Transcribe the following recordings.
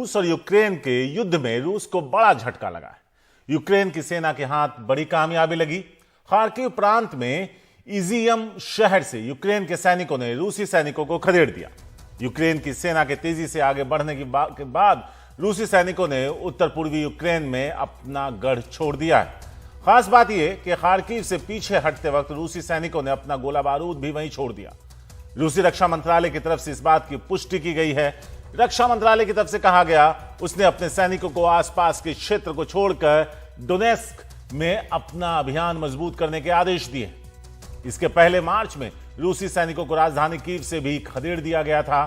रूस और यूक्रेन के युद्ध में रूस को बड़ा झटका लगा है। यूक्रेन की सेना के हाथ बड़ी कामयाबी लगी। खार्किव प्रांत में इजियम शहर से यूक्रेन के सैनिकों ने रूसी सैनिकों को खदेड़ दिया। यूक्रेन की सेना के तेजी से आगे बढ़ने के बाद रूसी सैनिकों ने उत्तर पूर्वी यूक्रेन में अपना गढ़ छोड़ दिया है। खास बात यह कि खार्किव से पीछे हटते वक्त रूसी सैनिकों ने अपना गोला बारूद भी वहीं छोड़ दिया। रूसी रक्षा मंत्रालय की तरफ से इस बात की पुष्टि की गई है। रक्षा मंत्रालय की तरफ से कहा गया उसने अपने सैनिकों को आसपास के क्षेत्र को छोड़कर डोनेस्क में अपना अभियान मजबूत करने के आदेश दिए। इसके पहले मार्च में रूसी सैनिकों को राजधानी कीव से भी खदेड़ दिया गया था।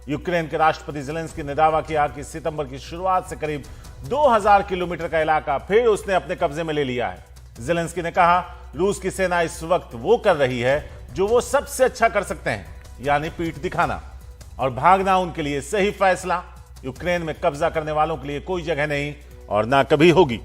यूक्रेन के राष्ट्रपति ज़ेलेंस्की ने दावा किया कि सितंबर की शुरुआत से करीब 2000 किलोमीटर का इलाका फिर उसने अपने कब्जे में ले लिया है। ज़ेलेंस्की ने कहा रूस की सेना इस वक्त वो कर रही है जो वो सबसे अच्छा कर सकते हैं, यानी पीठ दिखाना और भागना उनके लिए सही फैसला। यूक्रेन में कब्जा करने वालों के लिए कोई जगह नहीं और ना कभी होगी।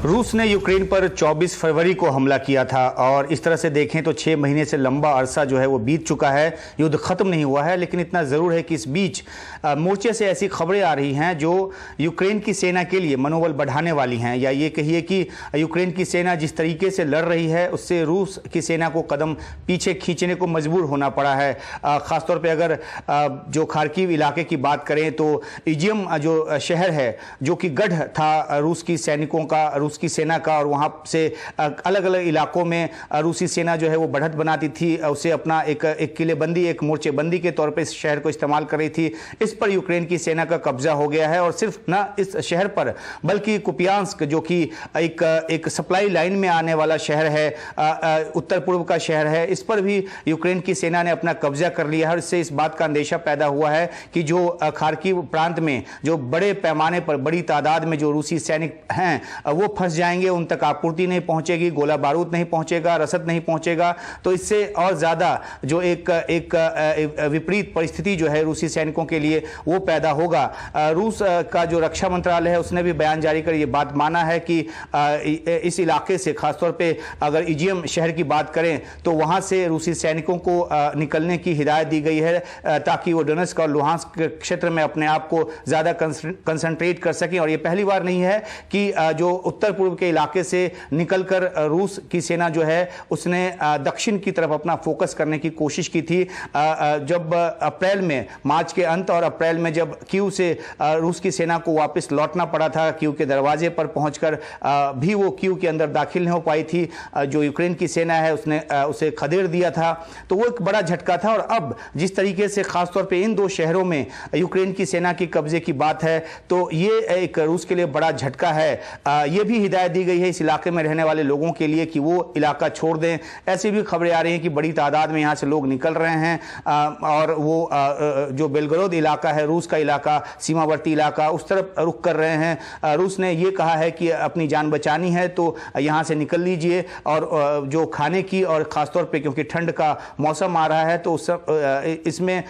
रूस ने यूक्रेन पर 24 फरवरी को हमला किया था और इस तरह से देखें तो 6 महीने से लंबा अरसा जो है वो बीत चुका है। युद्ध खत्म नहीं हुआ है, लेकिन इतना ज़रूर है कि इस बीच मोर्चे से ऐसी खबरें आ रही हैं जो यूक्रेन की सेना के लिए मनोबल बढ़ाने वाली हैं, या ये कहिए कि यूक्रेन की सेना जिस तरीके से लड़ रही है उससे रूस की सेना को कदम पीछे खींचने को मजबूर होना पड़ा है। ख़ासतौर पर अगर जो खार्किव इलाके की बात करें तो इजियम जो शहर है जो कि गढ़ था रूस की सैनिकों का, की सेना का, और वहां से अलग अलग इलाकों में रूसी सेना जो है वो बढ़त बनाती थी, उसे अपना एक किलेबंदी, एक मोर्चेबंदी के तौर पे इस शहर को इस्तेमाल कर रही थी। इस पर यूक्रेन की सेना का कब्जा हो गया है और सिर्फ ना इस शहर पर बल्कि कुपियांस्क जो कि एक सप्लाई लाइन में आने वाला शहर है, उत्तर पूर्व का शहर है, इस पर भी यूक्रेन की सेना ने अपना कब्जा कर लिया है। और इससे इस बात का अंदेशा पैदा हुआ है कि जो खार्किव प्रांत में जो बड़े पैमाने पर बड़ी तादाद में जो रूसी सैनिक हैं वो फंस जाएंगे, उन तक आपूर्ति नहीं पहुंचेगी, गोला बारूद नहीं पहुंचेगा, रसद नहीं पहुंचेगा। तो इससे और ज्यादा जो एक विपरीत परिस्थिति जो है रूसी सैनिकों के लिए वो पैदा होगा। रूस का जो रक्षा मंत्रालय है उसने भी बयान जारी कर ये बात माना है कि इस इलाके से, खासतौर पे अगर इजियम शहर की बात करें तो वहां से रूसी सैनिकों को निकलने की हिदायत दी गई है ताकि वो डोनेस्क और लुहांस्क क्षेत्र में अपने आप को ज्यादा कंसंट्रेट कर सकें। और ये पहली बार नहीं है कि जो उत्तर पूर्व के इलाके से निकलकर रूस की सेना जो है उसने दक्षिण की तरफ अपना फोकस करने की कोशिश की थी। जब अप्रैल में, मार्च के अंत और अप्रैल में जब कीव से रूस की सेना को वापस लौटना पड़ा था, कीव के दरवाजे पर पहुंचकर भी वो कीव के अंदर दाखिल नहीं हो पाई थी, जो यूक्रेन की सेना है उसने उसे खदेड़ दिया था। तो वो एक बड़ा झटका था। और अब जिस तरीके से खासतौर पे इन दो शहरों में यूक्रेन की सेना की कब्जे की बात है तो ये एक रूस के लिए बड़ा झटका है। ये भी हिदायत दी गई है इस इलाके में रहने वाले लोगों के लिए कि वो इलाका छोड़ दें। ऐसी भी खबरें आ रही हैं कि बड़ी तादाद में यहाँ से लोग निकल रहे हैं और वो जो बेलगरोद इलाका है, रूस का इलाका, सीमावर्ती इलाका, उस तरफ रुख कर रहे हैं। रूस ने ये कहा है कि अपनी जान बचानी है तो यहाँ से निकल लीजिए। और जो खाने की और ख़ासतौर पर क्योंकि ठंड का मौसम आ रहा है तो इसमें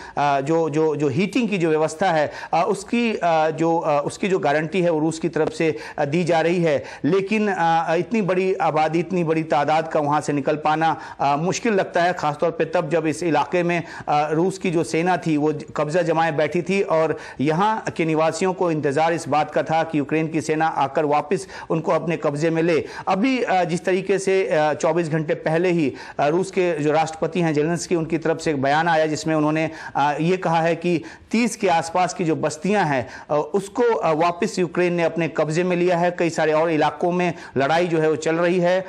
जो हीटिंग की जो व्यवस्था है उसकी जो गारंटी है वो रूस की तरफ से दी जा रही है। लेकिन इतनी बड़ी आबादी, इतनी बड़ी तादाद का वहां से निकल पाना मुश्किल लगता है, खासतौर पे तब जब इस इलाके में रूस की जो सेना थी वो कब्जा जमाए बैठी थी और यहाँ के निवासियों को इंतजार इस बात का था कि यूक्रेन की सेना आकर वापस उनको अपने कब्जे में ले। अभी जिस तरीके से 24 घंटे पहले ही रूस के जो राष्ट्रपति हैं ज़ेलेंस्की, उनकी तरफ से एक बयान आया जिसमें उन्होंने ये कहा है कि 30 के आसपास की जो बस्तियां हैं उसको वापस यूक्रेन ने अपने कब्जे में लिया है। कई सारे और इलाकों में लड़ाई जो है वो चल रही है।